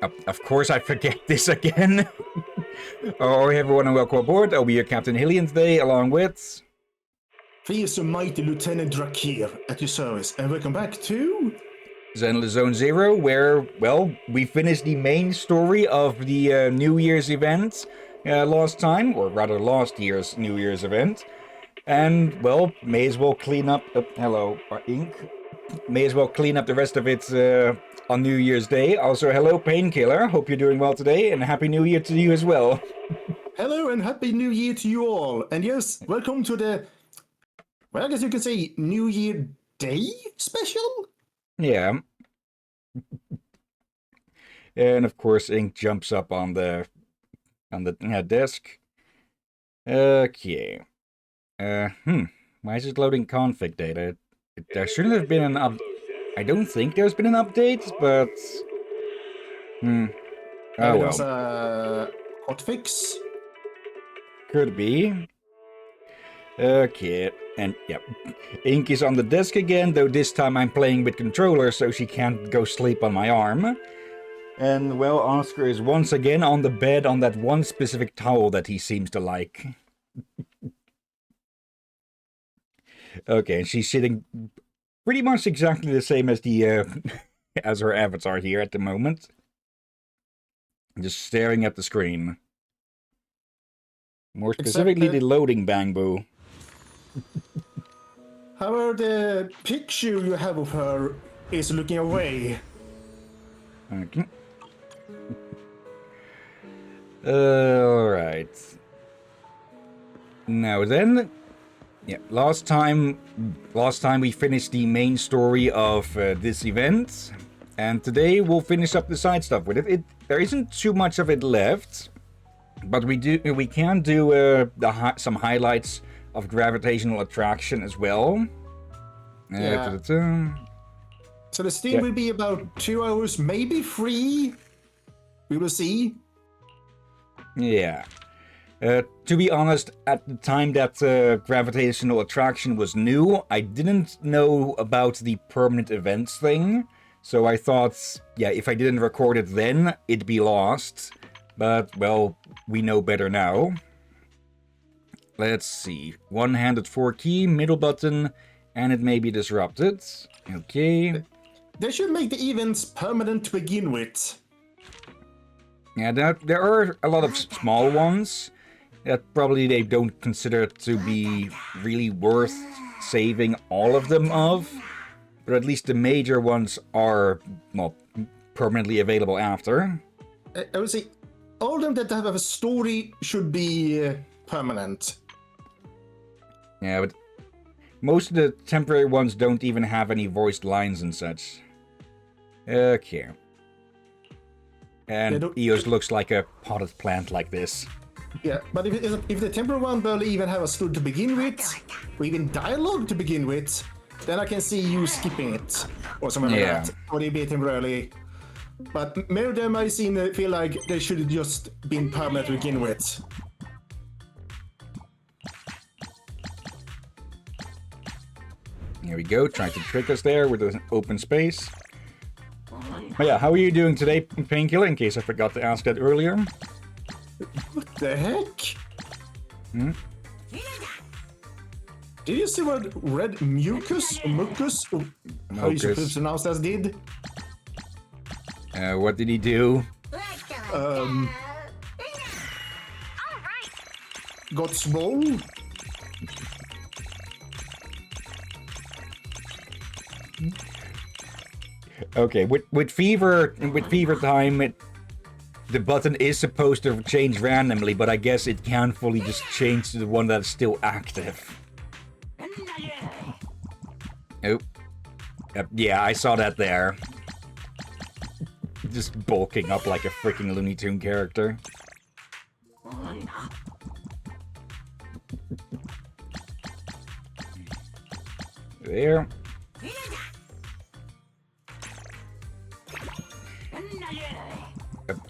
Of course I forget this again. Oh, hey everyone and welcome aboard. I'll be your Captain Hillian today, along with... Please, Mighty Lieutenant Drakir at your service, and welcome back to... Zenless Zone Zero, where, well, we finished the main story of the New Year's event last time, or rather last year's New Year's event. And, well, may as well clean up... hello, ink. May as well clean up the rest of it on New Year's Day. Also, hello, Painkiller. Hope you're doing well today, and Happy New Year to you as well. Hello and Happy New Year to you all. And yes, welcome to the... Well, I guess you can say New Year Day special? Yeah. And of course, ink jumps up on the desk. Okay. Why is it loading config data? There shouldn't have been an I don't think there's been an update, but... Oh Maybe well. there's a hotfix? Could be. Okay, and yep. Ink is on the desk again, though this time I'm playing with controller, so she can't go sleep on my arm. And, well, Oscar is once again on the bed on that one specific towel that he seems to like. Okay, and she's sitting pretty much exactly the same as the as her avatar here at the moment. Just staring at the screen. More specifically, the loading bangbo. However, the picture you have of her is looking away. Okay. Alright. Now then... Yeah, last time we finished the main story of this event. And today we'll finish up the side stuff with it. There isn't too much of it left. But we can do some highlights of gravitational attraction as well. Yeah. So the stream will be about 2 hours, maybe 3. We will see. Yeah. To be honest, at the time that gravitational attraction was new, I didn't know about the permanent events thing. So I thought, yeah, if I didn't record it then, it'd be lost. But, well, we know better now. Let's see. One-handed 4 key, middle button, and it may be disrupted. Okay. They should make the events permanent to begin with. Yeah, there are a lot of small ones that probably they don't consider to be really worth saving all of them of. But at least the major ones are, well, permanently available after. I would say all of them that have a story should be permanent. Yeah, but most of the temporary ones don't even have any voiced lines and such. Okay. And Eos looks like a potted plant like this. Yeah, but if the temporary one barely even have a story to begin with, or even dialogue to begin with, then I can see you skipping it, or something like that, or they be temporarily. But many of them I feel like they should have just been permanent to begin with. Here we go, trying to trick us there with an open space. But yeah, how are you doing today, Painkiller, in case I forgot to ask that earlier? What the heck? Did you see what red mucus, or mucus, or how you should pronounce that did? What did he do? Got swole? Okay, with fever time, the button is supposed to change randomly, but I guess it can fully just change to the one that's still active. Oh. Yeah, I saw that there. Just bulking up like a freaking Looney Tune character. There.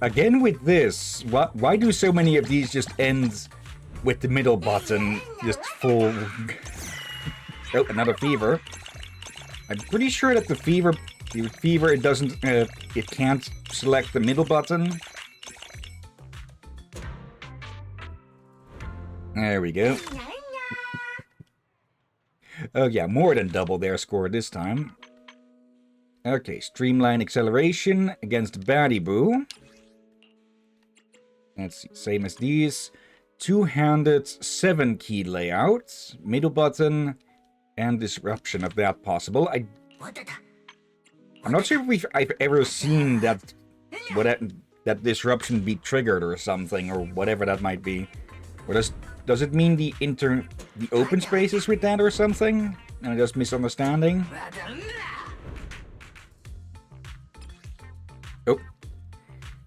Again with this, why do so many of these just end with the middle button just full... Oh, another fever. I'm pretty sure that the fever With Fever, it doesn't, it can't select the middle button. There we go. Oh yeah, more than double their score this time. Okay, Streamline Acceleration against Baddie Boo. Let's see, same as these. Two-handed 7-key layouts, middle button, and disruption of that possible. I'm not sure if I've ever seen that that disruption be triggered or something, or whatever that might be. Or does it mean the open spaces with that or something? Am I just misunderstanding? Oh.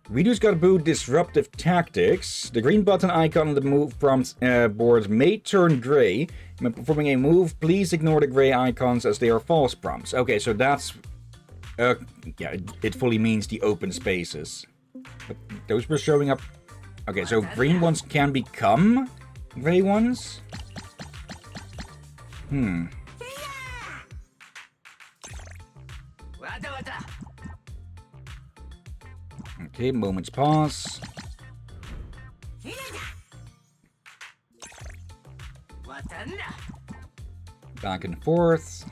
Redo's got Boo Disruptive Tactics. The green button icon on the move prompt board may turn gray. When performing a move, please ignore the gray icons as they are false prompts. Okay, so that's... yeah, it fully means the open spaces. But those were showing up... Okay, so green ones can become gray ones? Okay, moment's pause. Back and forth.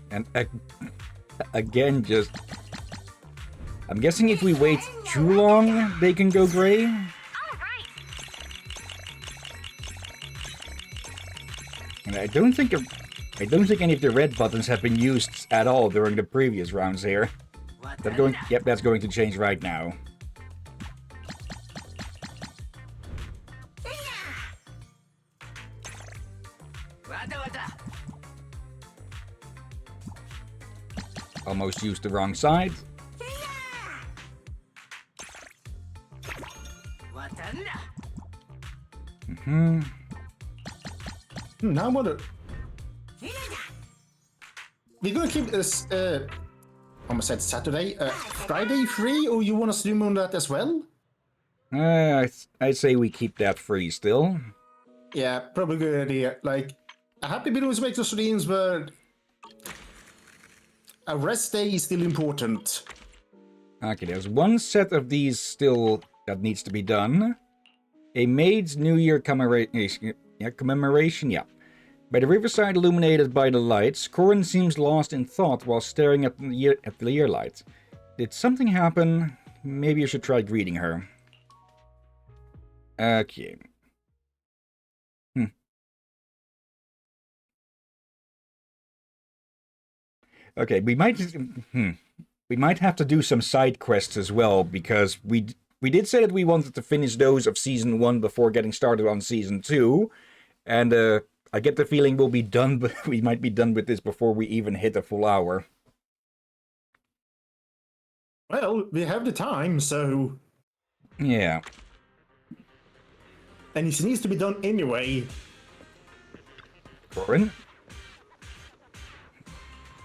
And again, just... I'm guessing if we wait too long, they can go gray? And I don't think any of the red buttons have been used at all during the previous rounds here. Yep, that's going to change right now. Almost used the wrong side. Now I wonder... We're gonna keep this, almost said Saturday, Friday free, or you want to stream on that as well? I'd say we keep that free still. Yeah, probably a good idea. Like, a happy bit of make the streams, but a rest day is still important. Okay, there's one set of these still that needs to be done. A Maid's New Year commemoration, yeah. By the riverside illuminated by the lights, Corin seems lost in thought while staring at the year light. Did something happen? Maybe you should try greeting her. Okay. Okay, we might have to do some side quests as well, because we did say that we wanted to finish those of Season 1 before getting started on Season 2, and I get the feeling we'll be done, but we might be done with this before we even hit a full hour. Well, we have the time, so... Yeah. And it needs to be done anyway. Corin?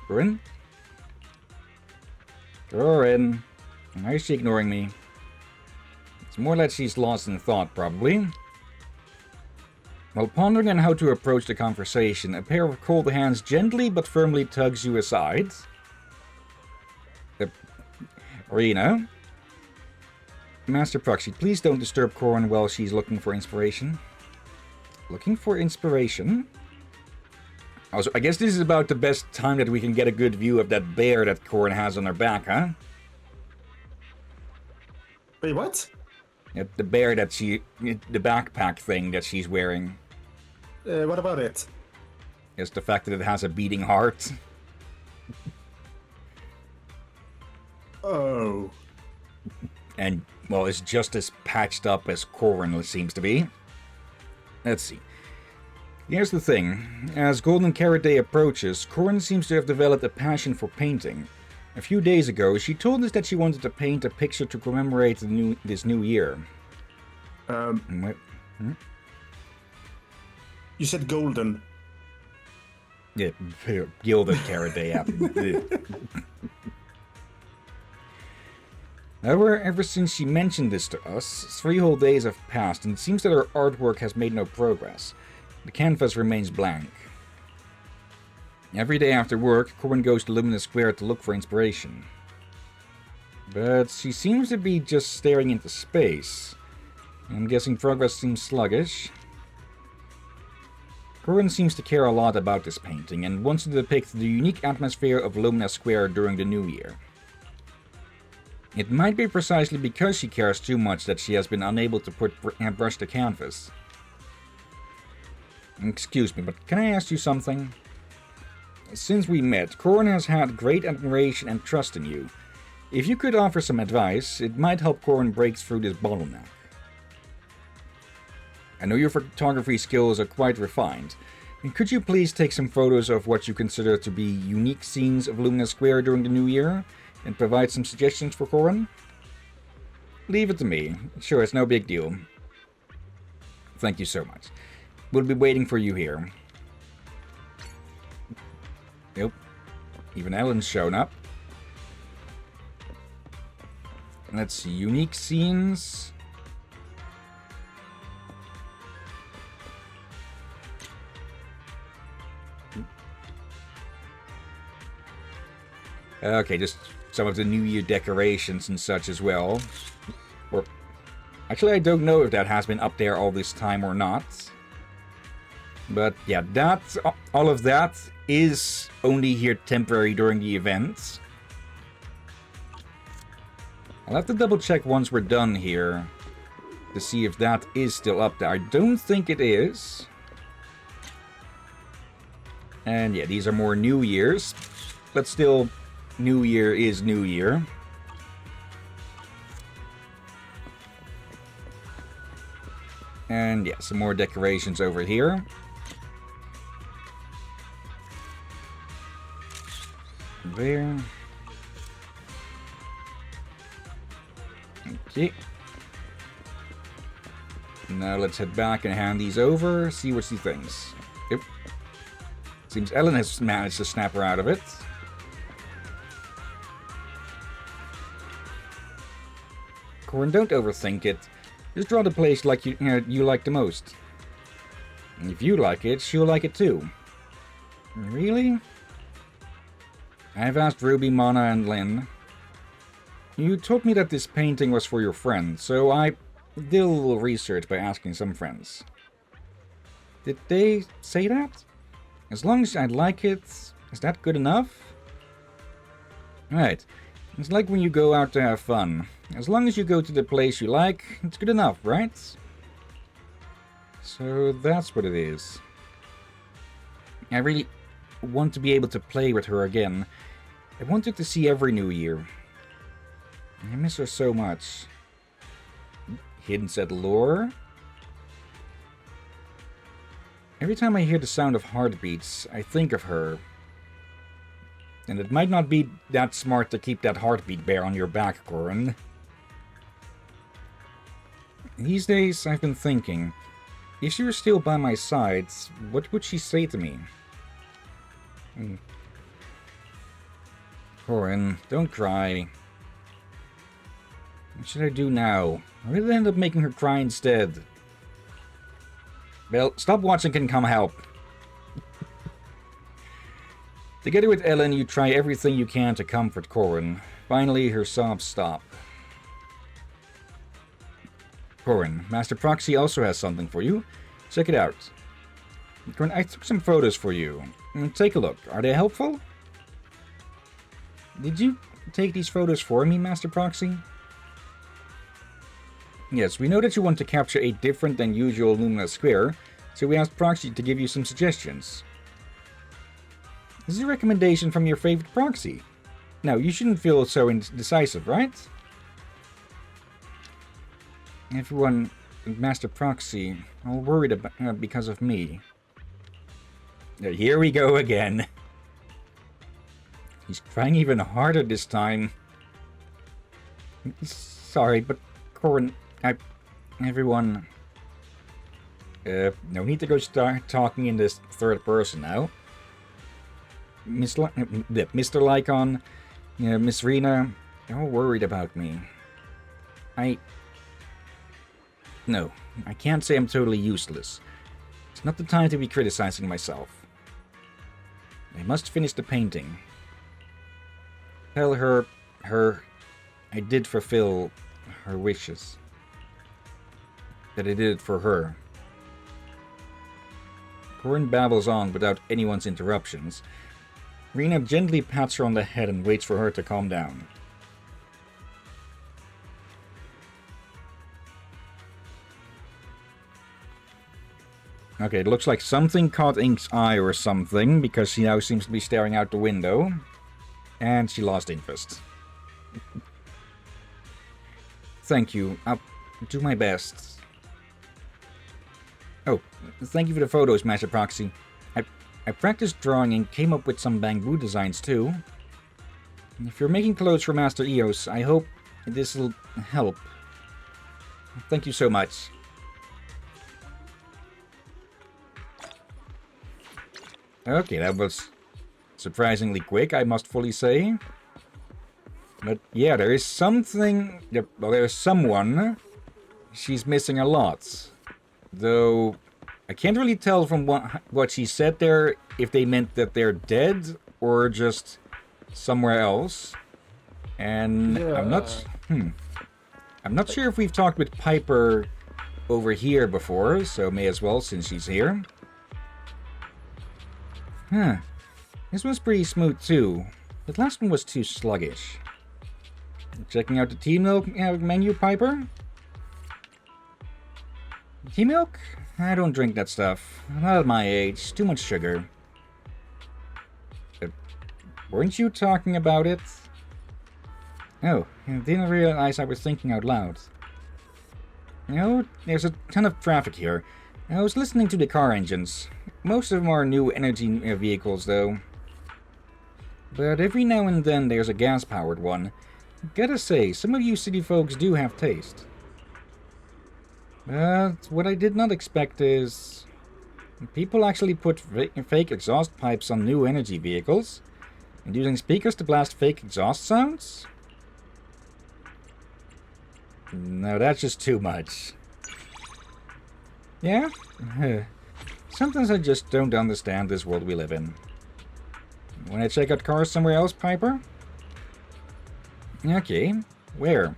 Corin? Corin? Why is she ignoring me? It's more like she's lost in thought, probably. While pondering on how to approach the conversation, a pair of cold hands gently but firmly tugs you aside. Arena. Master Proxy, please don't disturb Corin while she's looking for inspiration. Looking for inspiration? Also, I guess this is about the best time that we can get a good view of that bear that Corin has on her back, huh? Wait, what? The bear that the backpack thing that she's wearing. What about it? It's the fact that it has a beating heart. Oh. And, well, it's just as patched up as Corin seems to be. Let's see. Here's the thing. As Golden Carrot Day approaches, Corin seems to have developed a passion for painting. A few days ago, she told us that she wanted to paint a picture to commemorate this new year. You said golden. Yeah, Golden Carrot Day. Yeah. However, ever since she mentioned this to us, 3 whole days have passed, and it seems that her artwork has made no progress. The canvas remains blank. Every day after work, Corin goes to Luminous Square to look for inspiration. But she seems to be just staring into space. I'm guessing progress seems sluggish. Corin seems to care a lot about this painting and wants to depict the unique atmosphere of Luminous Square during the new year. It might be precisely because she cares too much that she has been unable to brush the canvas. Excuse me, but can I ask you something? Since we met, Corin has had great admiration and trust in you. If you could offer some advice, it might help Corin break through this bottleneck. I know your photography skills are quite refined. Could you please take some photos of what you consider to be unique scenes of Luminous Square during the new year, and provide some suggestions for Corin? Leave it to me. Sure, it's no big deal. Thank you so much. We'll be waiting for you here. Nope. Even Ellen's shown up. Let's see. Unique scenes. Okay, just some of the New Year decorations and such as well. Or, actually, I don't know if that has been up there all this time or not. But yeah, all of that is only here temporary during the events. I'll have to double check once we're done here to see if that is still up there. I don't think it is. And yeah, these are more New Year's, but still, New Year is New Year. And yeah, some more decorations over here. There. Okay. Now let's head back and hand these over, see what she thinks. Yep. Seems Ellen has managed to snap her out of it. Corin, don't overthink it. Just draw the place like you like the most. And if you like it, she'll like it too. Really? I've asked Ruby, Mana, and Lynn. You told me that this painting was for your friend, so I did a little research by asking some friends. Did they say that? As long as I like it, is that good enough? Right. It's like when you go out to have fun. As long as you go to the place you like, it's good enough, right? So that's what it is. I really want to be able to play with her again. I want her to see every New Year. I miss her so much. Hints at lore? Every time I hear the sound of heartbeats, I think of her. And it might not be that smart to keep that heartbeat bear on your back, Corin. These days, I've been thinking, if she were still by my side, what would she say to me? Corin, don't cry. What should I do now? I will end up making her cry instead. Well, stop watching can come help. Together with Ellen, you try everything you can to comfort Corin. Finally, her sobs stop. Corin, Master Proxy also has something for you. Check it out. Corin, I took some photos for you. Take a look. Are they helpful? Did you take these photos for me, Master Proxy? Yes, we know that you want to capture a different than usual Luminous Square, so we asked Proxy to give you some suggestions. This is a recommendation from your favorite Proxy. Now, you shouldn't feel so indecisive, right? Everyone, Master Proxy, all worried about because of me. Here we go again. He's trying even harder this time. Sorry, but Corin, everyone... no need to go start talking in this third person now. Mr. Lycon, Miss Rena, they're all worried about me. No, I can't say I'm totally useless. It's not the time to be criticizing myself. I must finish the painting. Tell her I did fulfill her wishes. That I did it for her. Corin babbles on without anyone's interruptions. Rena gently pats her on the head and waits for her to calm down. Okay, it looks like something caught Ink's eye or something, because she now seems to be staring out the window. And she lost interest. Thank you. I'll do my best. Oh, thank you for the photos, Master Proxy. I practiced drawing and came up with some bamboo designs too. If you're making clothes for Master Eos, I hope this'll help. Thank you so much. Okay, that was surprisingly quick, I must fully say. But yeah, there is something... Well, there's someone she's missing a lot. Though, I can't really tell from what she said there if they meant that they're dead or just somewhere else. And yeah. I'm not sure if we've talked with Piper over here before, so may as well since she's here. Huh. This one's pretty smooth too. The last one was too sluggish. Checking out the tea milk menu, Piper? Tea milk? I don't drink that stuff. Not at my age. Too much sugar. Weren't you talking about it? Oh, I didn't realize I was thinking out loud. You know, there's a ton of traffic here. I was listening to the car engines. Most of them are new energy vehicles, though. But every now and then there's a gas-powered one. Gotta say, some of you city folks do have taste. But what I did not expect is... people actually put fake exhaust pipes on new energy vehicles, and using speakers to blast fake exhaust sounds? No, that's just too much. Yeah? Sometimes I just don't understand this world we live in. Wanna check out cars somewhere else, Piper? Okay, where?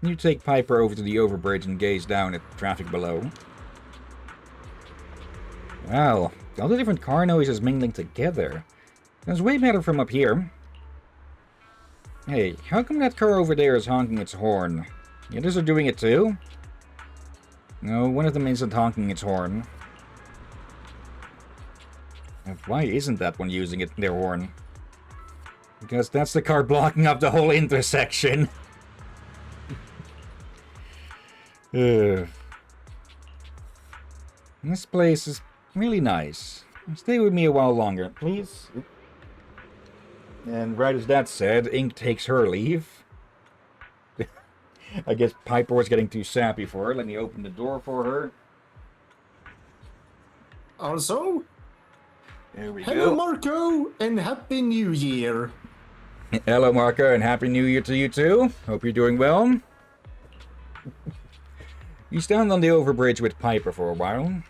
You take Piper over to the overbridge and gaze down at the traffic below. Wow, all the different car noises mingling together. That's way better from up here. Hey, how come that car over there is honking its horn? The others are doing it too? No, one of them isn't honking its horn. And why isn't that one using their horn? Because that's the car blocking up the whole intersection. This place is really nice. Stay with me a while longer, please. And right as that said, Ink takes her leave. I guess Piper was getting too sappy for her. Let me open the door for her. Also, there we hello, go. Marco, and Happy New Year. Hello, Marco, and Happy New Year to you too. Hope you're doing well. You stand on the overbridge with Piper for a while.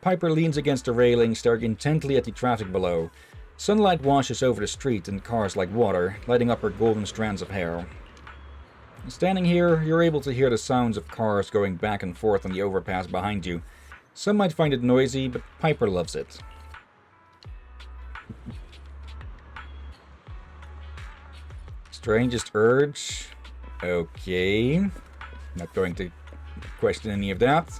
Piper leans against the railing, staring intently at the traffic below. Sunlight washes over the street and cars like water, lighting up her golden strands of hair. Standing here, you're able to hear the sounds of cars going back and forth on the overpass behind you. Some might find it noisy, but Piper loves it. Strangest urge? Okay. Not going to question any of that.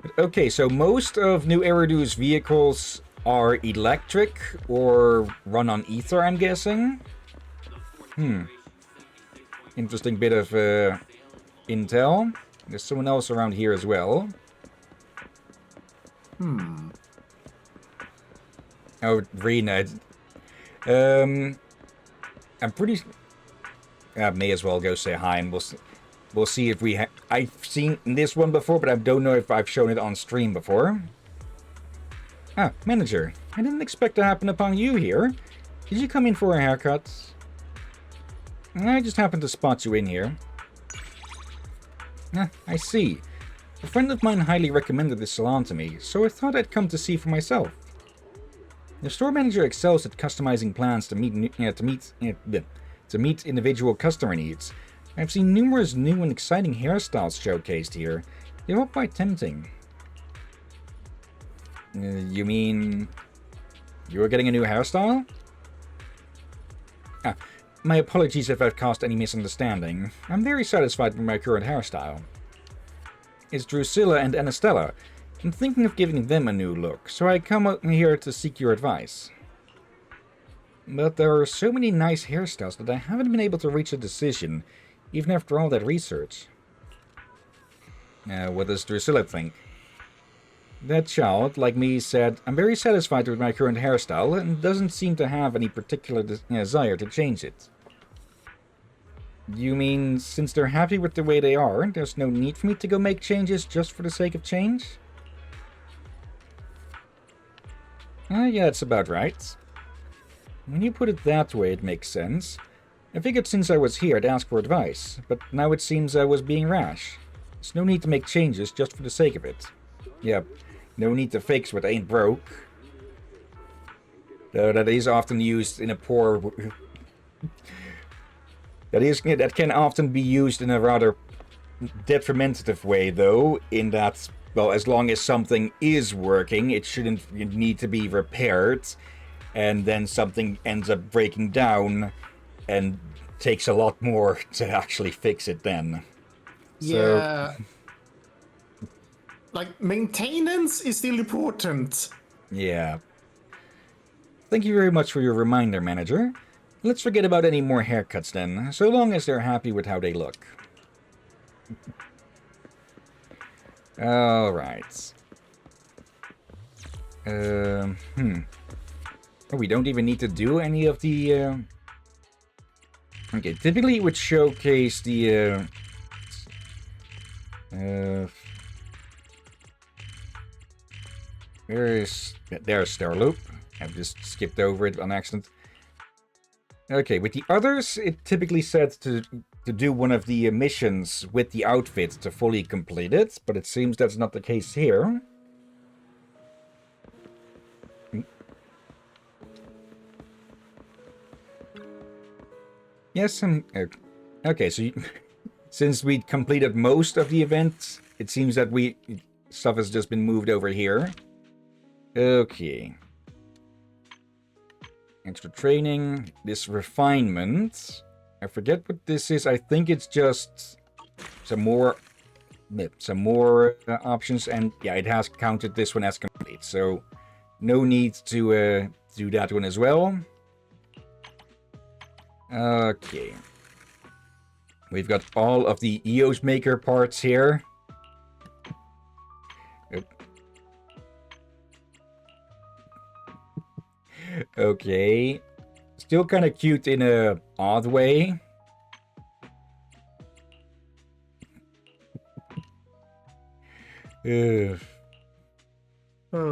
But okay, so most of New Eridu's vehicles are electric or run on ether, I'm guessing. Interesting bit of intel. There's someone else around here as well. Oh, Rena. I'm pretty... I may as well go say hi, and we'll see if we I've seen this one before, but I don't know if I've shown it on stream before. Ah, manager. I didn't expect to happen upon you here. Did you come in for a haircut? I just happened to spot you in here. I see. A friend of mine highly recommended this salon to me, so I thought I'd come to see for myself. The store manager excels at customizing plans to meet individual customer needs. I've seen numerous new and exciting hairstyles showcased here. They're all quite tempting. You mean you're getting a new hairstyle? My apologies if I've caused any misunderstanding. I'm very satisfied with my current hairstyle. It's Drusilla and Anastella. I'm thinking of giving them a new look, so I come out here to seek your advice. But there are so many nice hairstyles that I haven't been able to reach a decision, even after all that research. What does Drusilla think? That child, like me, said, I'm very satisfied with my current hairstyle and doesn't seem to have any particular desire to change it. You mean, since they're happy with the way they are, there's no need for me to go make changes just for the sake of change? Yeah, that's about right. When you put it that way, it makes sense. I figured since I was here, I'd ask for advice, but now it seems I was being rash. There's no need to make changes just for the sake of it. Yep, no need to fix what ain't broke. Though that is often used in a poor... that can often be used in a rather detrimental way, though, in that, well, as long as something is working, it shouldn't need to be repaired, and then something ends up breaking down, and takes a lot more to actually fix it then. Yeah. So, like, maintenance is still important. Yeah. Thank you very much for your reminder, manager. Let's forget about any more haircuts then, so long as they're happy with how they look. Alright. Oh, we don't even need to do any of the... Okay, typically it would showcase the... There's Star Loop. I've just skipped over it on accident. Okay, with the others, it typically said to do one of the missions with the outfit to fully complete it, but it seems that's not the case here. Yes, okay, so since we completed most of the event, it seems that stuff has just been moved over here. Okay. Extra training, this refinement. I forget what this is. I think it's just some more options, and yeah, it has counted this one as complete. So no need to do that one as well. Okay. We've got all of the EOS Maker parts here. Okay. Still kind of cute in a odd way. Oh,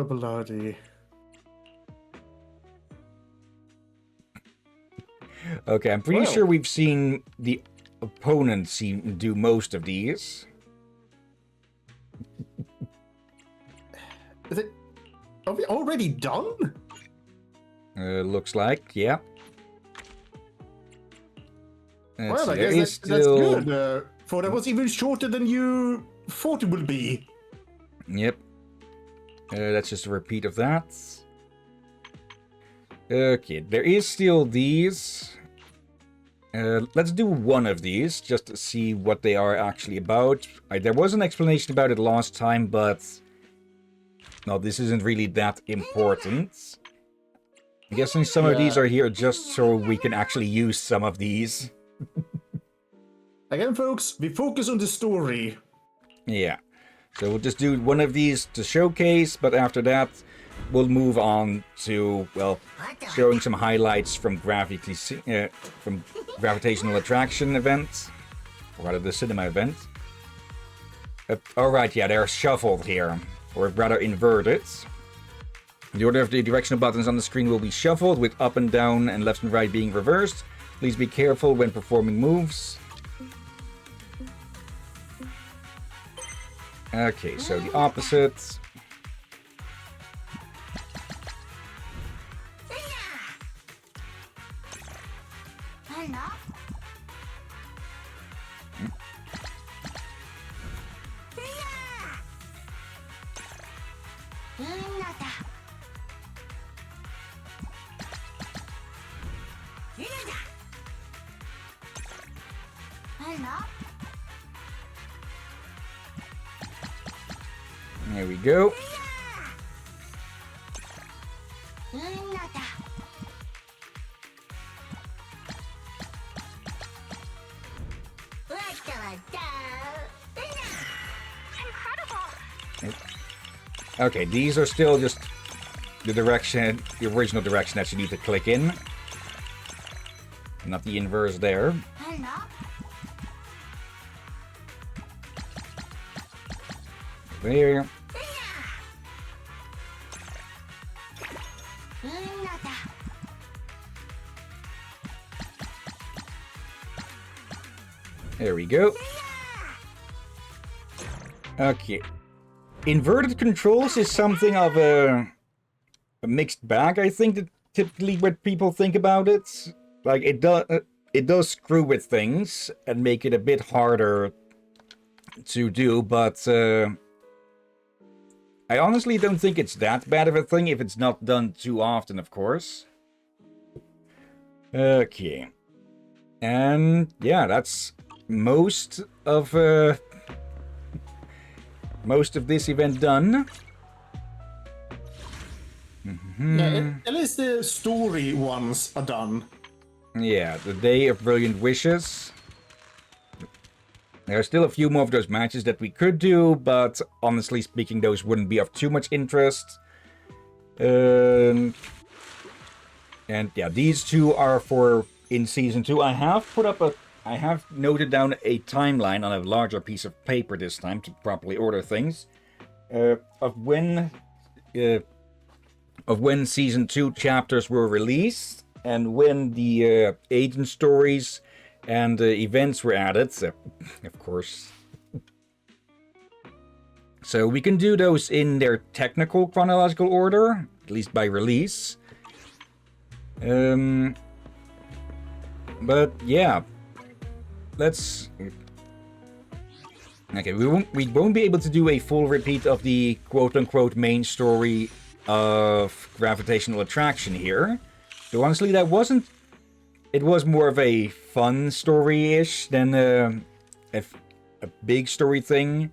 bloody. Okay, I'm pretty sure we've seen the opponents do most of these. Are we already done? Looks like, yeah. Well, I guess that's good. For that was even shorter than you thought it would be. Yep. That's just a repeat of that. Okay, there is still these. Let's do one of these, just to see what they are actually about. There was an explanation about it last time, but... no, this isn't really that important. I'm guessing some of these are here just so we can actually use some of these. Again, folks, we focus on the story. Yeah. So we'll just do one of these to showcase, but after that, we'll move on to, well, showing some highlights from Gravitational Attraction events, or rather the cinema event. Alright, yeah, they're shuffled here, or rather inverted. The order of the directional buttons on the screen will be shuffled, with up and down and left and right being reversed. Please be careful when performing moves. Okay, so the opposite. There we go. Okay, these are still just the direction, the original direction that you need to click in. Not the inverse there. There. There we go. Okay. Inverted controls is something of a mixed bag, I think, that typically what people think about it. Like, it does screw with things and make it a bit harder to do, but I honestly don't think it's that bad of a thing if it's not done too often, of course. Okay. And yeah, that's most of this event done. Yeah, at least the story ones are done. Yeah, the Day of Brilliant Wishes. There are still a few more of those matches that we could do, but honestly speaking, those wouldn't be of too much interest. And yeah, these two are for in Season 2. I have noted down a timeline on a larger piece of paper this time to properly order things. Of when Season 2 chapters were released, and when the agent stories and events were added, of course. So we can do those in their technical chronological order, at least by release. But yeah, let's. Okay, we won't be able to do a full repeat of the quote-unquote main story of Gravitational Attraction here. So honestly, that wasn't. It was more of a fun story-ish than a big story thing.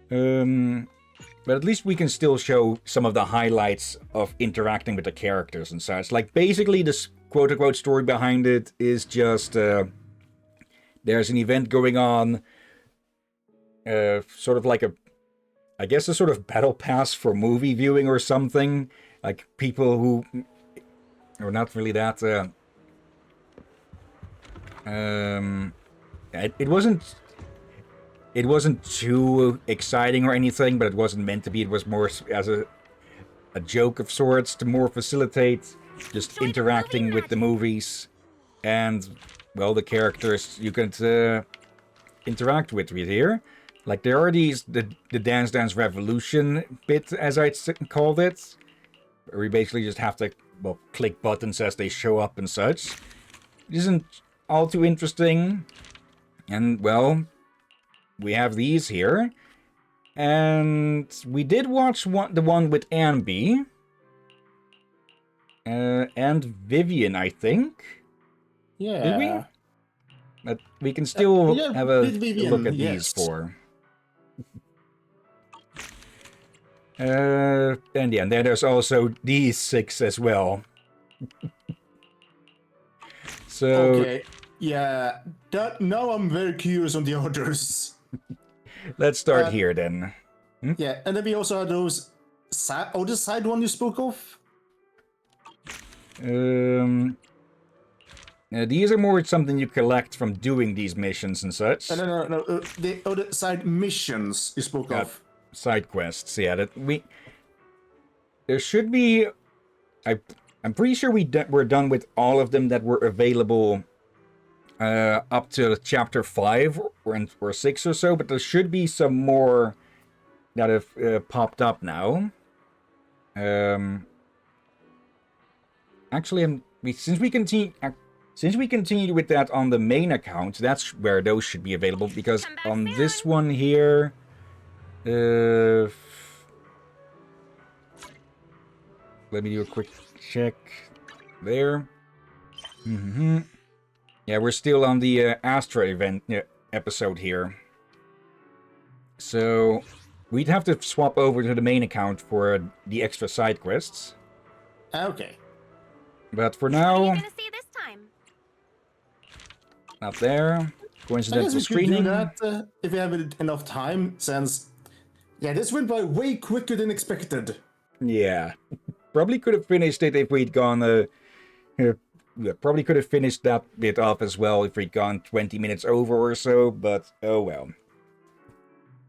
But at least we can still show some of the highlights of interacting with the characters and such. Like, basically, this quote-unquote story behind it is just... there's an event going on, sort of like I guess a sort of battle pass for movie viewing or something. Like, people who are not really that... It wasn't too exciting or anything, but it wasn't meant to be. It was more as a joke of sorts to more facilitate just interacting with the movies and, well, the characters you can interact with here. Like, there are the Dance Dance Revolution bit, as I called it, where we basically just have to, well, click buttons as they show up and such. It isn't all too interesting, and, well... We have these here, and we did watch the one with Ambi, and Vivian, I think. Yeah. Did we? But we can still have a look at these four. And yeah, and then there's also these 6 as well. So... Okay, yeah, now I'm very curious on the others. Let's start here, then. Yeah, and then we also have those other side one you spoke of. These are more something you collect from doing these missions and such. No. The other side missions you spoke of. Side quests, yeah. There should be... I'm pretty sure we're done with all of them that were available up to chapter 5 or 6 or so, but there should be some more that have popped up now. Actually, since we continued with that on the main account, that's where those should be available. Because on this one here, let me do a quick check. There. Yeah, we're still on the Astra event episode here. So we'd have to swap over to the main account for the extra side quests. Okay. But for now, What are you gonna see this time? not there. I guess Coincidental we could screening. do that if we have enough time, since... Yeah, this went by way quicker than expected. Yeah. Probably could have finished it if we'd gone... probably could have finished that bit off as well if we'd gone 20 minutes over or so, but oh well.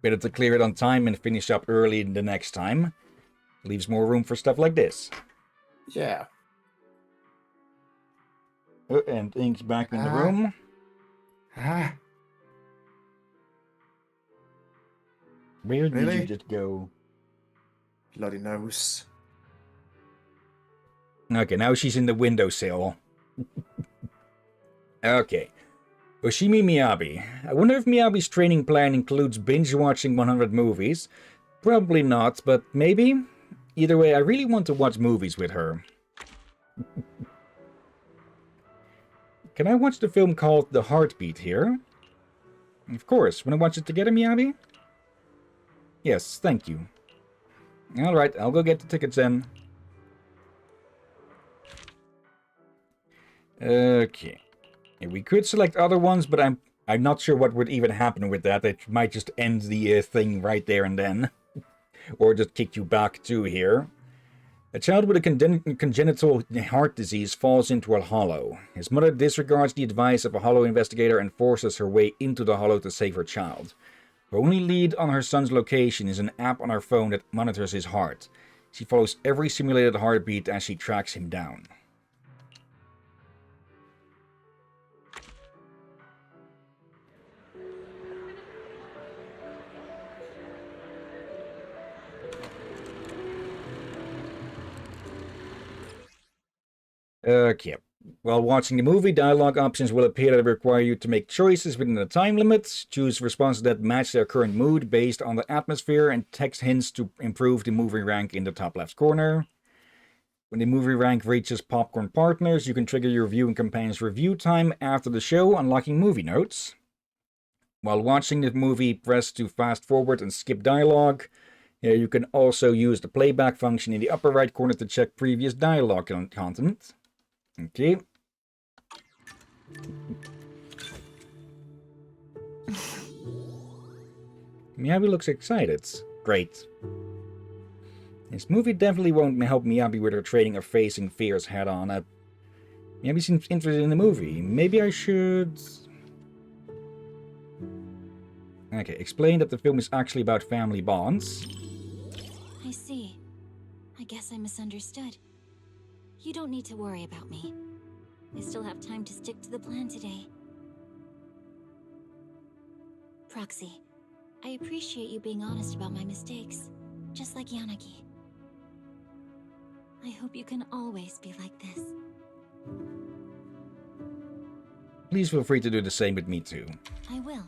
Better to clear it on time and finish up early the next time. Leaves more room for stuff like this. Yeah. Oh, and Ink's back in the room. Where did you just go? Bloody nose. Okay, now she's in the windowsill. Okay. Oshimi Miyabi. I wonder if Miyabi's training plan includes binge-watching 100 movies. Probably not, but maybe? Either way, I really want to watch movies with her. Can I watch the film called The Heartbeat here? Of course. Wanna watch it together, Miyabi? Yes, thank you. Alright, I'll go get the tickets then. Okay. Yeah, we could select other ones, but I'm not sure what would even happen with that. It might just end the thing right there and then. Or just kick you back to here. A child with a congenital heart disease falls into a hollow. His mother disregards the advice of a hollow investigator and forces her way into the hollow to save her child. Her only lead on her son's location is an app on her phone that monitors his heart. She follows every simulated heartbeat as she tracks him down. Okay. While watching the movie, dialogue options will appear that require you to make choices within the time limits, choose responses that match their current mood based on the atmosphere, and text hints to improve the movie rank in the top left corner. When the movie rank reaches popcorn partners, you can trigger your viewing companion's review time after the show, unlocking movie notes. While watching the movie, press to fast forward and skip dialogue. You can also use the playback function in the upper right corner to check previous dialogue content. Okay. Miyabi looks excited. Great. This movie definitely won't help Miyabi with her training of facing fears head on. Miyabi seems interested in the movie. Maybe I should... Okay, explain that the film is actually about family bonds. I see. I guess I misunderstood. You don't need to worry about me. I still have time to stick to the plan today. Proxy, I appreciate you being honest about my mistakes, just like Yanagi. I hope you can always be like this. Please feel free to do the same with me too. I will.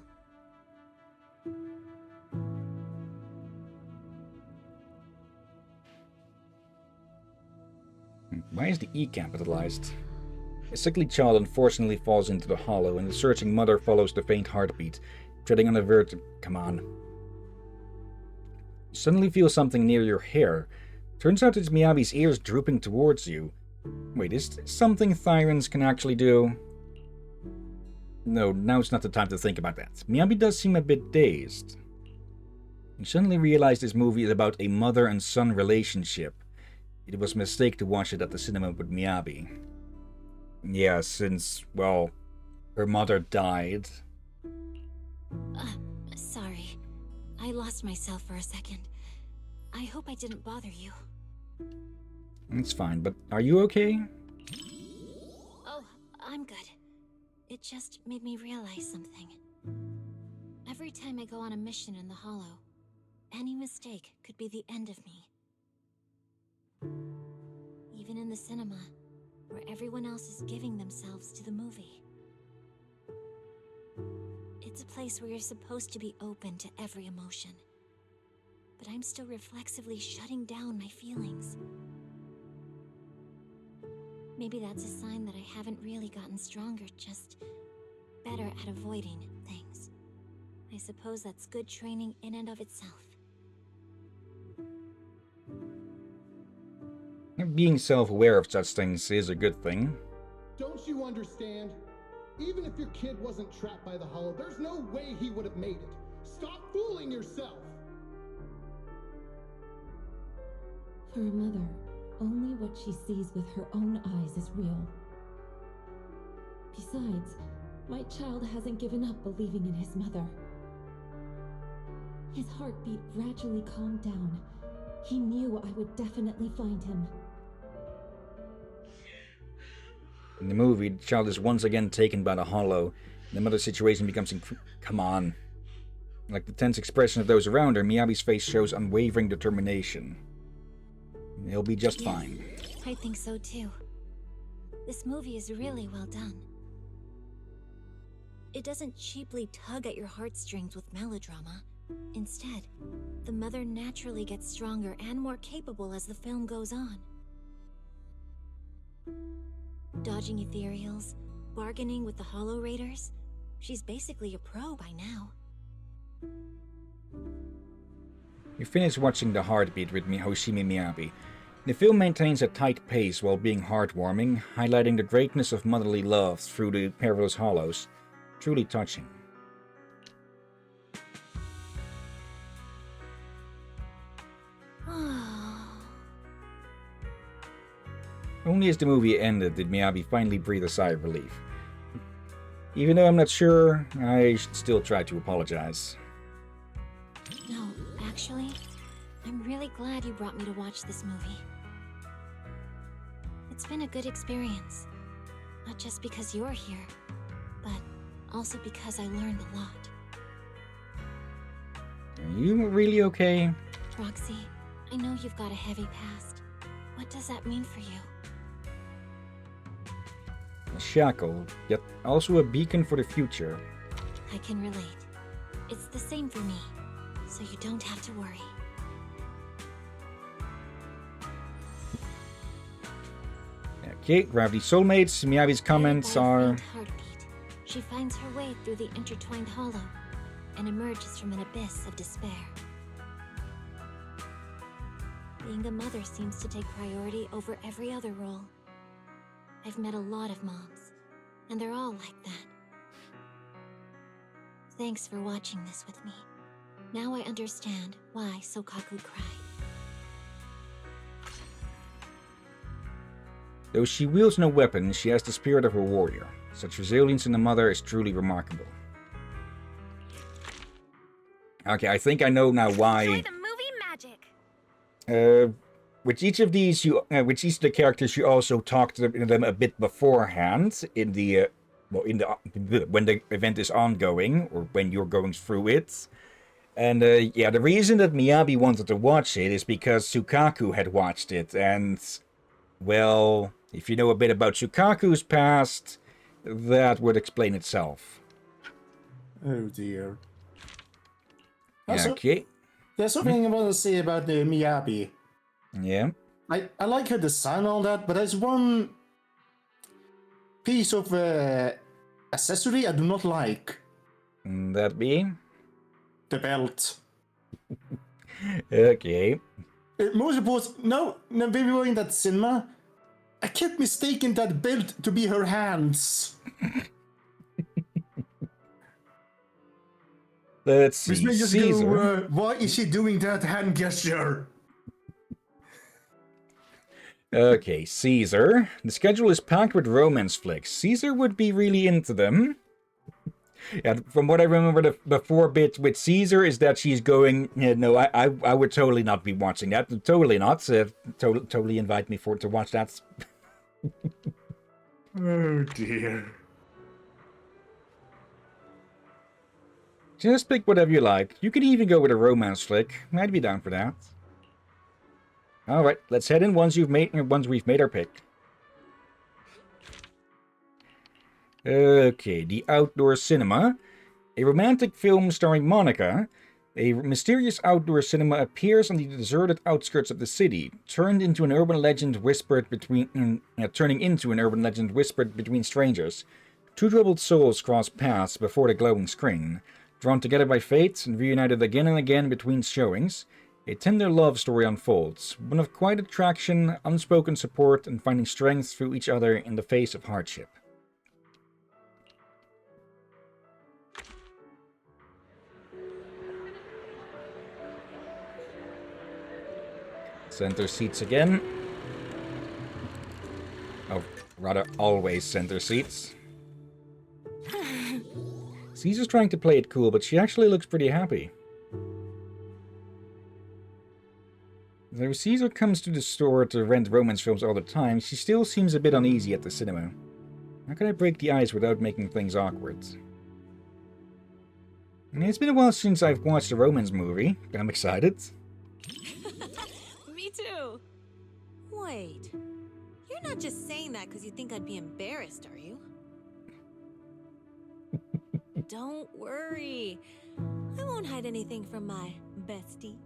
Why is the E capitalized? A sickly child unfortunately falls into the hollow, and the searching mother follows the faint heartbeat, treading on a Come on. You suddenly feel something near your hair. Turns out it's Miyabi's ears drooping towards you. Wait, is this something Thyrans can actually do? No, now's not the time to think about that. Miyabi does seem a bit dazed. You suddenly realize this movie is about a mother and son relationship. It was a mistake to watch it at the cinema with Miyabi. Yeah, since, well, her mother died. Sorry. I lost myself for a second. I hope I didn't bother you. It's fine, but are you okay? Oh, I'm good. It just made me realize something. Every time I go on a mission in the Hollow, Any mistake could be the end of me. Even in the cinema, where everyone else is giving themselves to the movie. It's a place where you're supposed to be open to every emotion. But I'm still reflexively shutting down my feelings. Maybe that's a sign that I haven't really gotten stronger, just better at avoiding things. I suppose that's good training in and of itself. Being self-aware of such things is a good thing. Don't you understand? Even if your kid wasn't trapped by the hollow, there's no way he would have made it. Stop fooling yourself! For a mother, only what she sees with her own eyes is real. Besides, my child hasn't given up believing in his mother. His heartbeat gradually calmed down. He knew I would definitely find him. In the movie, the child is once again taken by the hollow. The mother's situation becomes come on. Like the tense expression of those around her, Miyabi's face shows unwavering determination. He'll be just fine. I think so too. This movie is really well done. It doesn't cheaply tug at your heartstrings with melodrama. Instead, the mother naturally gets stronger and more capable as the film goes on. Dodging ethereals, bargaining with the Hollow Raiders. She's basically a pro by now. You finish watching The Heartbeat with Hoshimi Miyabi. The film maintains a tight pace while being heartwarming, highlighting the greatness of motherly love through the perilous hollows. Truly touching. Only as the movie ended did Miyabi finally breathe a sigh of relief. Even though I'm not sure, I should still try to apologize. No, actually, I'm really glad you brought me to watch this movie. It's been a good experience. Not just because you're here, but also because I learned a lot. Are you really okay? Roxy, I know you've got a heavy past. What does that mean for you? A shackle, yet also a beacon for the future. I can relate. It's the same for me, so you don't have to worry. Okay, Gravity Soulmates, Miyabi's comments Guided by a are... faint heartbeat, she finds her way through the intertwined hollow and emerges from an abyss of despair. Being a mother seems to take priority over every other role. I've met a lot of moms, and they're all like that. Thanks for watching this with me. Now I understand why Sokaku cried. Though she wields no weapon, she has the spirit of a warrior. Such resilience in a mother is truly remarkable. Okay, I think I know now why... Enjoy the movie magic! With each of these, with each of the characters, you also talked to them a bit beforehand in the, when the event is ongoing or when you're going through it. And yeah, the reason that Miyabi wanted to watch it is because Sukaku had watched it, and well, if you know a bit about Sukaku's past, that would explain itself. Oh dear. Yeah, Also, okay. there's something I want to say about the Miyabi. Yeah. I like her design and all that, but there's one piece of accessory I do not like. That be? The belt. Okay. Most important, no, when we were in that cinema, I kept mistaking that belt to be her hands. Let's see. Which made us Caesar. go, why is she doing that hand gesture? Okay, Caesar. The schedule is packed with romance flicks. Caesar would be really into them. Yeah, from what I remember, the 4-bit with Caesar is that she's going, yeah, no, I would totally not be watching that. Totally not. Totally invite me to watch that. Oh dear. Just pick whatever you like. You could even go with a romance flick. I'd be down for that. Alright, let's head in once we've made our pick. Okay, the outdoor cinema. A romantic film starring Monica. A mysterious outdoor cinema appears on the deserted outskirts of the city, turning into an urban legend whispered between strangers. Two troubled souls cross paths before the glowing screen. Drawn together by fate and reunited again and again between showings, a tender love story unfolds, one of quiet attraction, unspoken support, and finding strength through each other in the face of hardship. Center seats again. Oh, rather always center seats. Caesar's trying to play it cool, but she actually looks pretty happy. Though Caesar comes to the store to rent romance films all the time, she still seems a bit uneasy at the cinema. How can I break the ice without making things awkward? It's been a while since I've watched a romance movie, but I'm excited. Me too. Wait, you're not just saying that because you think I'd be embarrassed, are you? Don't worry. I won't hide anything from my bestie.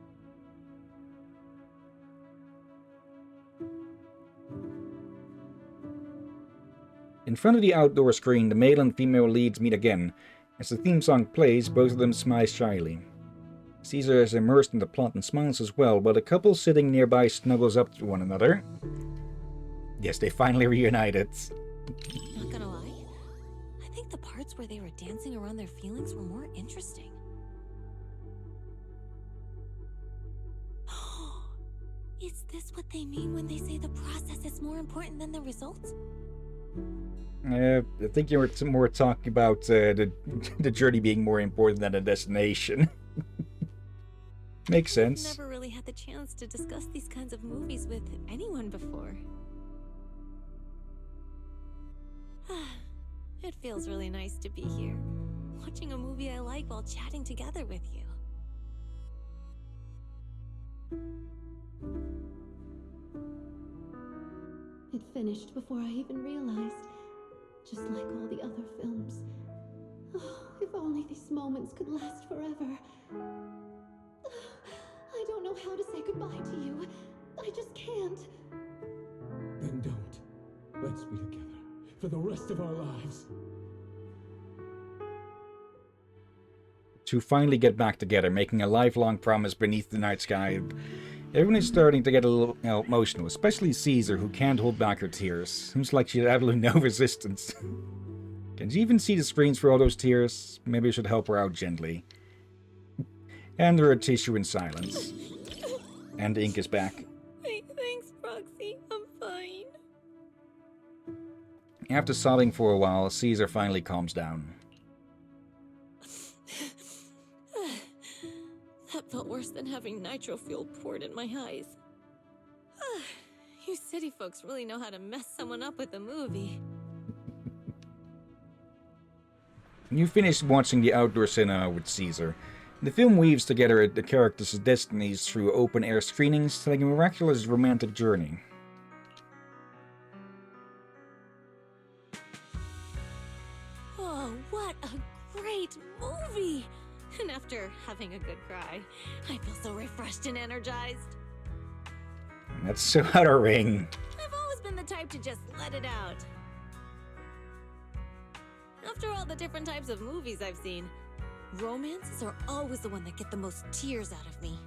In front of the outdoor screen, the male and female leads meet again. As the theme song plays, both of them smile shyly. Caesar is immersed in the plot and smiles as well, while the couple sitting nearby snuggles up to one another. Yes, they finally reunited. Not gonna lie, I think the parts where they were dancing around their feelings were more interesting. Is this what they mean when they say the process is more important than the results? I think you were more talking about the journey being more important than the destination. Makes sense. I've never really had the chance to discuss these kinds of movies with anyone before. It feels really nice to be here, watching a movie I like while chatting together with you. It finished before I even realized, just like all the other films. Oh, if only these moments could last forever. I don't know how to say goodbye to you. I just can't. Then don't. Let's be together for the rest of our lives. To finally get back together, making a lifelong promise beneath the night sky. Everyone is starting to get a little emotional, especially Caesar, who can't hold back her tears. Seems like she had absolutely no resistance. Can she even see the screens for all those tears? Maybe I should help her out gently. Hand her a tissue in silence. And the ink is back. Thanks, Proxy. I'm fine. After sobbing for a while, Caesar finally calms down. That felt worse than having nitro fuel poured in my eyes. You city folks really know how to mess someone up with a movie. You finished watching the outdoor cinema with Caesar. The film weaves together the characters' destinies through open-air screenings, telling a miraculous romantic journey. Oh, what a great movie! And after having a good cry, I feel so refreshed and energized. That's so out of ring. I've always been the type to just let it out. After all the different types of movies I've seen, romances are always the one that get the most tears out of me.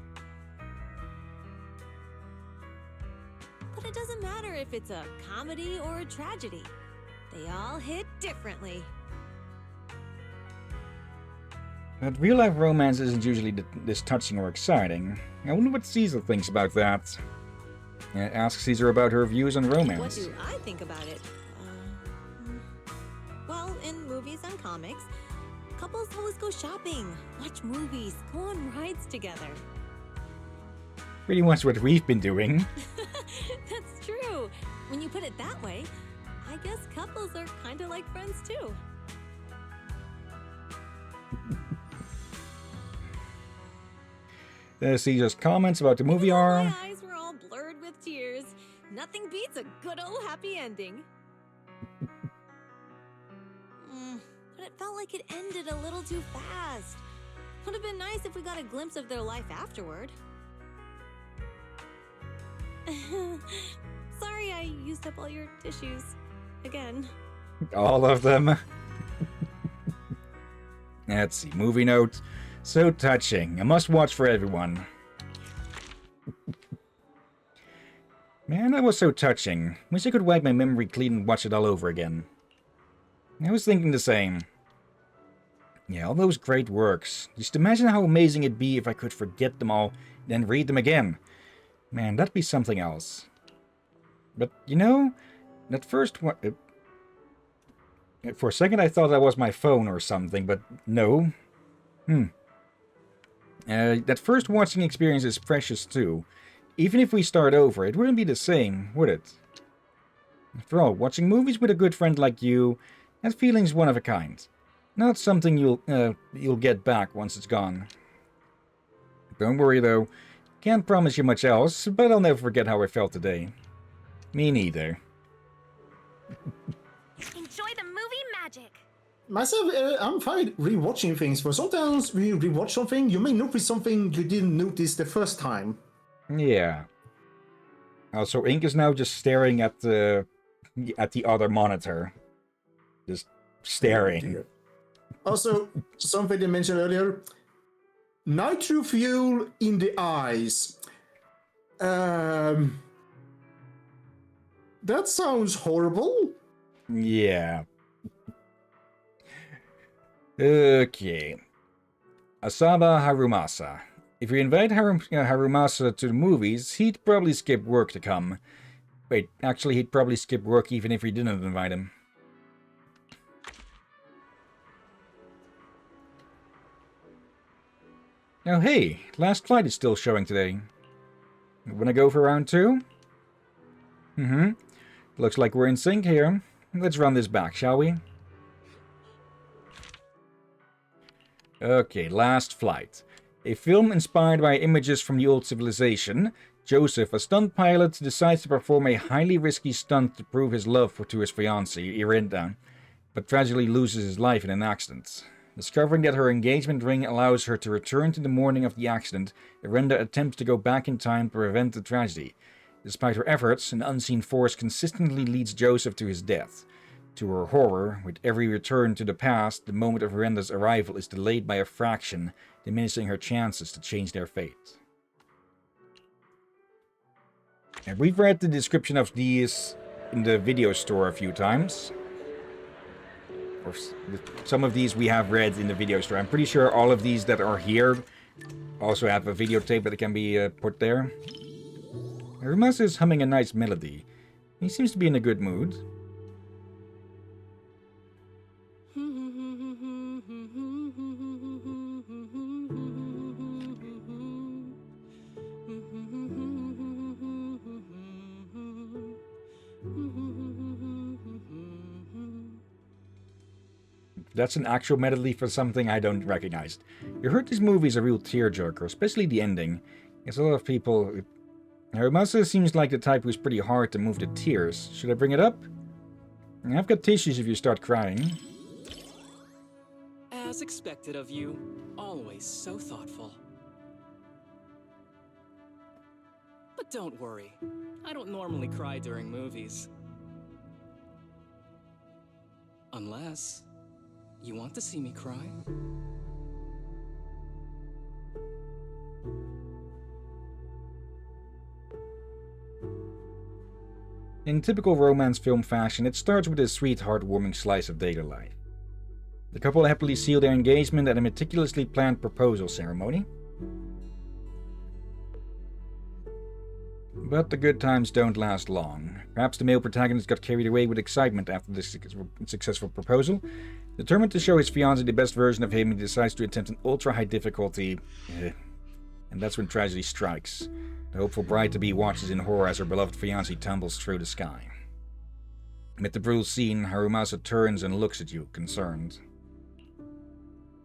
But it doesn't matter if it's a comedy or a tragedy. They all hit differently. But real-life romance isn't usually this touching or exciting. I wonder what Caesar thinks about that. Ask Caesar about her views on romance. What do I think about it? Well, in movies and comics, couples always go shopping, watch movies, go on rides together. Pretty much what we've been doing. That's true. When you put it that way, I guess couples are kind of like friends too. Caesar's comments about the movie Even though are... my eyes were all blurred with tears. Nothing beats a good old happy ending. But it felt like it ended a little too fast. Would have been nice if we got a glimpse of their life afterward. Sorry I used up all your tissues. Again. All of them. Let's see. Movie note. So touching. A must-watch for everyone. Man, that was so touching. Wish I could wipe my memory clean and watch it all over again. I was thinking the same. Yeah, all those great works. Just imagine how amazing it'd be if I could forget them all, then read them again. Man, that'd be something else. But, you know, that first one... for a second I thought that was my phone or something, but no. That first watching experience is precious too. Even if we start over, it wouldn't be the same, would it? After all, watching movies with a good friend like you, that feeling's one of a kind. Not something you'll get back once it's gone. Don't worry though. Can't promise you much else, but I'll never forget how I felt today. Me neither. Enjoy the movie magic. Myself, I'm fine rewatching things, but sometimes when you rewatch something, you may notice something you didn't notice the first time. Yeah. Also, Ink is now just staring at the other monitor. Just staring. Also, something they mentioned earlier. Nitro fuel in the eyes. That sounds horrible. Yeah. Okay. Asaba Harumasa. If you invite Harumasa to the movies, he'd probably skip work to come. Wait, actually, he'd probably skip work even if we didn't invite him. Oh, hey, Last Flight is still showing today. Wanna go for round 2? Looks like we're in sync here. Let's run this back, shall we? Okay, Last Flight. A film inspired by images from the old civilization. Joseph, a stunt pilot, decides to perform a highly risky stunt to prove his love to his fiancée, Irinda, but tragically loses his life in an accident. Discovering that her engagement ring allows her to return to the morning of the accident, Irinda attempts to go back in time to prevent the tragedy. Despite her efforts, an unseen force consistently leads Joseph to his death. To her horror, with every return to the past, the moment of Irinda's arrival is delayed by a fraction, diminishing her chances to change their fate. And we've read the description of these in the video store a few times. Or some of these we have read in the video store. I'm pretty sure all of these that are here also have a videotape that can be put there. Harumasa is humming a nice melody. He seems to be in a good mood. That's an actual melody for something I don't recognize. You heard this movie is a real tearjerker, especially the ending. There's a lot of people... Harumasa seems like the type who's pretty hard to move to tears. Should I bring it up? I've got tissues if you start crying. As expected of you, always so thoughtful. But don't worry, I don't normally cry during movies. Unless you want to see me cry. In typical romance film fashion, it starts with a sweet, heartwarming slice of daily life. The couple happily seal their engagement at a meticulously planned proposal ceremony. But the good times don't last long. Perhaps the male protagonist got carried away with excitement after this successful proposal. Determined to show his fiancée the best version of him, he decides to attempt an ultra-high difficulty. And that's when tragedy strikes. The hopeful bride-to-be watches in horror as her beloved fiancé tumbles through the sky. Amid the brutal scene, Harumasa turns and looks at you, concerned.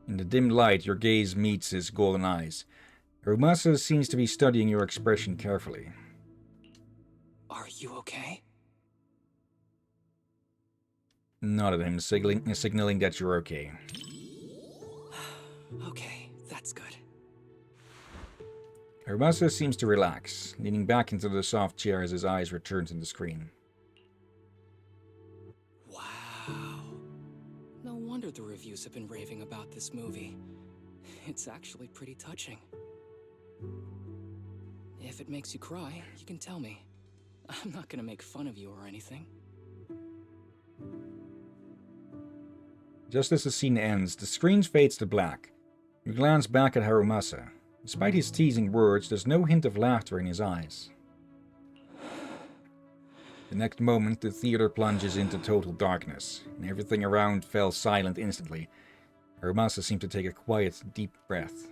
In the dim light, your gaze meets his golden eyes. Harumasa seems to be studying your expression carefully. Are you okay? Nod at him, signaling that you're okay. Okay, that's good. Harumasa seems to relax, leaning back into the soft chair as his eyes return to the screen. Wow. No wonder the reviews have been raving about this movie. It's actually pretty touching. If it makes you cry, you can tell me. I'm not gonna make fun of you or anything. Just as the scene ends, the screen fades to black. You glance back at Harumasa. Despite his teasing words, there's no hint of laughter in his eyes. The next moment, the theater plunges into total darkness, and everything around fell silent instantly. Harumasa seemed to take a quiet, deep breath.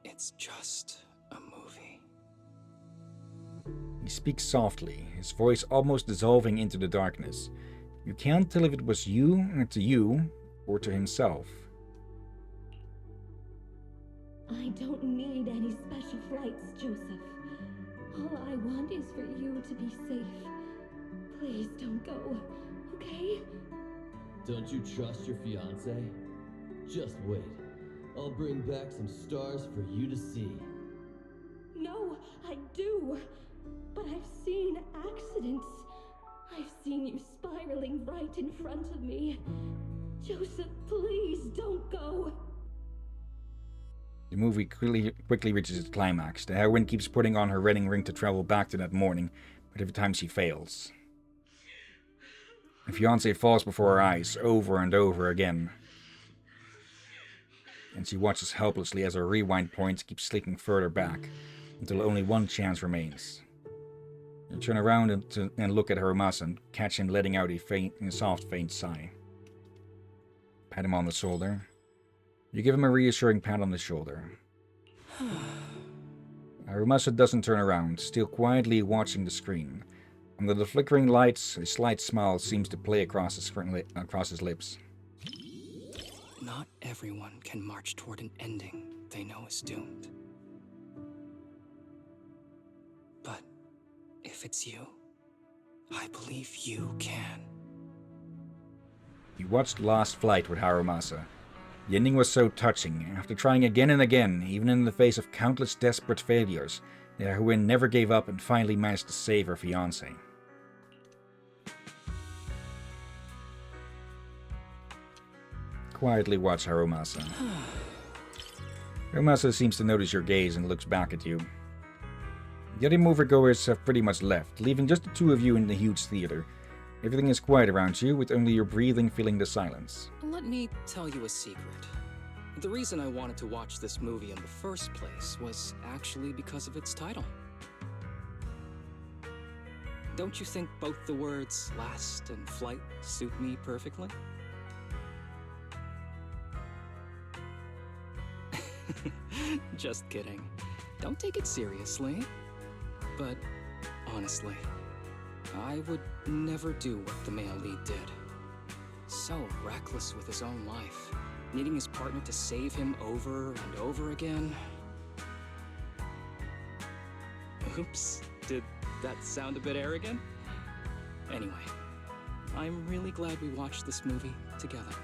It's just a movie. He speaks softly, his voice almost dissolving into the darkness. You can't tell if it was to you, or to himself. I don't need any special flights, Joseph. All I want is for you to be safe. Please don't go, okay? Don't you trust your fiancé? Just wait. I'll bring back some stars for you to see. No, I do. But I've seen accidents. I've seen you spiraling right in front of me. Joseph, please don't go. The movie quickly reaches its climax. The heroine keeps putting on her wedding ring to travel back to that morning, but every time she fails. The fiancé falls before her eyes, over and over again. And she watches helplessly as her rewind points keep slipping further back, until only one chance remains. You turn around and look at Harumasa and catch him letting out a soft, faint sigh. Pat him on the shoulder. You give him a reassuring pat on the shoulder. Harumasa doesn't turn around, still quietly watching the screen. Under the flickering lights, a slight smile seems to play across his lips. Not everyone can march toward an ending they know is doomed. But if it's you, I believe you can. You watched Last Flight with Harumasa. The ending was so touching. After trying again and again, even in the face of countless desperate failures, the heroine never gave up and finally managed to save her fiancé. Quietly watch Harumasa. Harumasa seems to notice your gaze and looks back at you. The other moviegoers have pretty much left, leaving just the two of you in the huge theater. Everything is quiet around you, with only your breathing filling the silence. Let me tell you a secret. The reason I wanted to watch this movie in the first place was actually because of its title. Don't you think both the words last and flight suit me perfectly? Just kidding. Don't take it seriously. But honestly, I would never do what the male lead did. So reckless with his own life, needing his partner to save him over and over again. Oops, did that sound a bit arrogant? Anyway, I'm really glad we watched this movie together.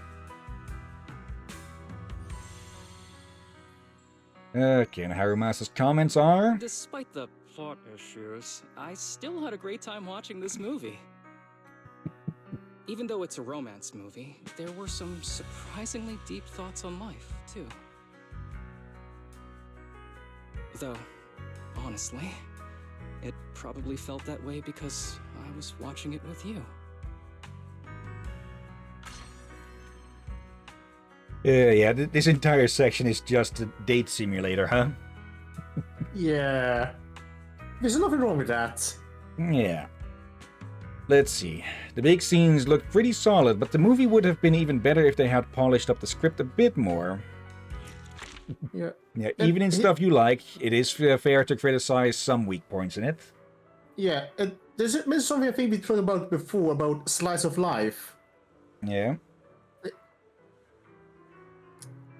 Okay, and Harumasa's comments are... Despite the plot issues, I still had a great time watching this movie. Even though it's a romance movie, there were some surprisingly deep thoughts on life, too. Though, honestly, it probably felt that way because I was watching it with you. Yeah, this entire section is just a date simulator, huh? Yeah. There's nothing wrong with that. Yeah. Let's see. The big scenes look pretty solid, but the movie would have been even better if they had polished up the script a bit more. Yeah. Yeah, even in stuff you like, it is fair to criticize some weak points in it. Yeah. There's been something I think we talked about before about slice of life. Yeah.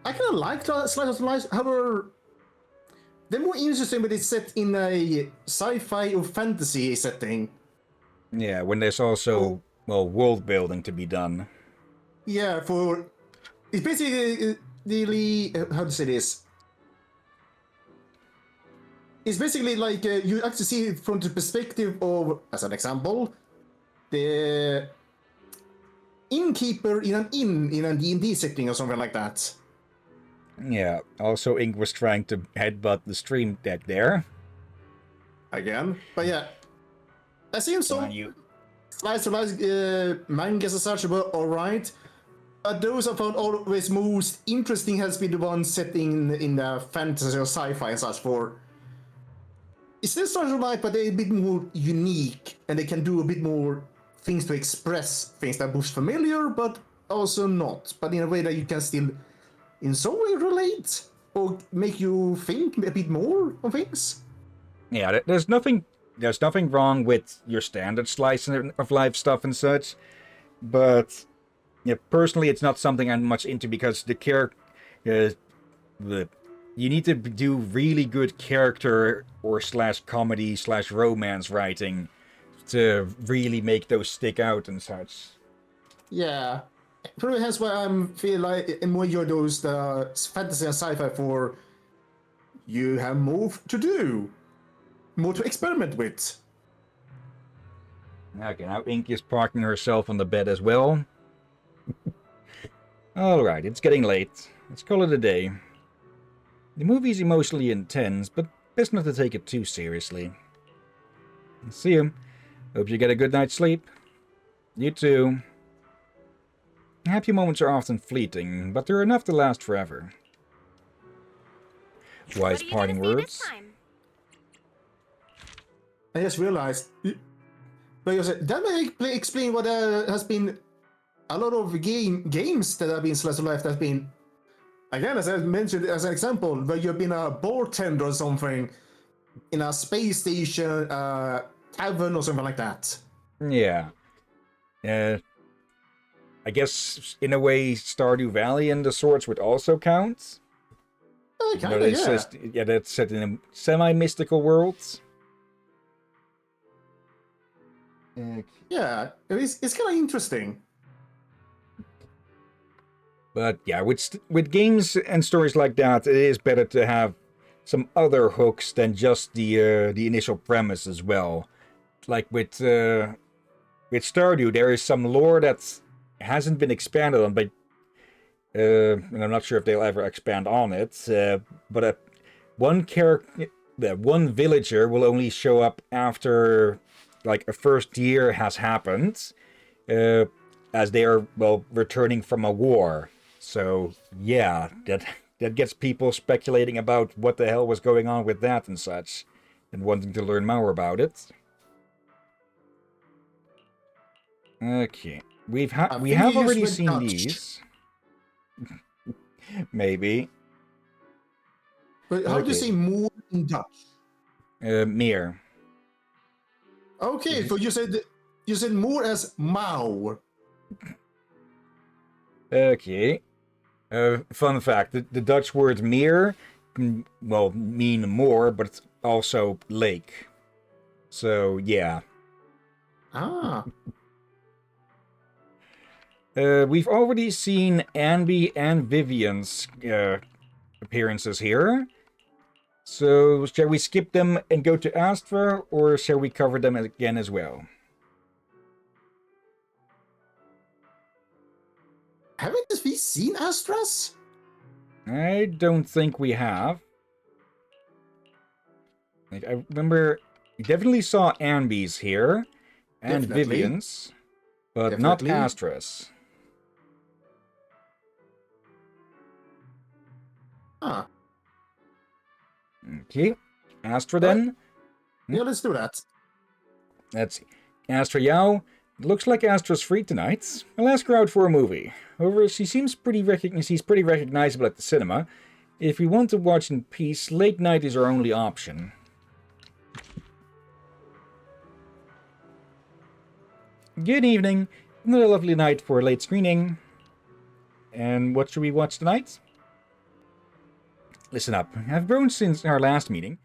I kind of like the slice of life. However, they're more interesting when it's set in a sci-fi or fantasy setting. Yeah, when there's also, well, world building to be done. Yeah, for it's basically really how to say this. It's basically like you actually see it from the perspective of, as an example, the innkeeper in an inn in a D&D setting or something like that. Yeah, also Ink was trying to headbutt the stream deck there. Again, but yeah, I seen Come on, some you. slice of life mangas and such were alright, but those I found always most interesting has been the ones set in the fantasy or sci-fi and such for. It's still slice of life, but they're a bit more unique, and they can do a bit more things to express things that both familiar, but also not, but in a way that you can still in some way relate or make you think a bit more on things. Yeah, there's nothing wrong with your standard slice of life stuff and such, but yeah, personally, it's not something I'm much into because the you need to do really good character or slash comedy slash romance writing to really make those stick out and such. Yeah, probably hence why I'm feel like I more enjoy those fantasy and sci-fi for you have more to do, more to experiment with. Okay, now Ink is parking herself on the bed as well. Alright, it's getting late. Let's call it a day. The movie's emotionally intense, but best not to take it too seriously. See you. Hope you get a good night's sleep. You too. Happy moments are often fleeting, but they're enough to last forever. Wise parting words. I just realized, because that may explain what has been a lot of games that have been slice of life that have been, again, as I mentioned as an example, where you've been a bartender or something in a space station, tavern or something like that. Yeah. I guess, in a way, Stardew Valley and the sorts would also count. Kinda, yeah. Yeah, that's set in semi-mystical worlds. Yeah, it's kind of interesting. But yeah, with games and stories like that, it is better to have some other hooks than just the initial premise as well. Like with Stardew, there is some lore that hasn't been expanded on, but and I'm not sure if they'll ever expand on it. But one villager will only show up after like a first year has happened, as they are returning from a war. So yeah, that gets people speculating about what the hell was going on with that and such, and wanting to learn more about it. Okay, we have already seen Dutch. these. Maybe. But how do you say more in Dutch? Meer. Okay, so you said more as Mao. Okay. Fun fact: the Dutch word meer can, mean more, but it's also lake. So yeah. Ah. We've already seen Anby and Vivian's appearances here. So shall we skip them and go to Astra, or shall we cover them again as well? Haven't we seen Astras? I don't think we have. Like, I remember we definitely saw Anby's here, and Definitely. Vivian's, but Definitely. not Astra's. Ah. Okay, Astra then. Yeah, let's do that. Let's see. Astra Yao. Looks like Astra's free tonight. I'll ask her out for a movie. However, she's pretty recognizable at the cinema. If we want to watch in peace, late night is our only option. Good evening. Another lovely night for a late screening. And what should we watch tonight? Listen up. I've grown since our last meeting.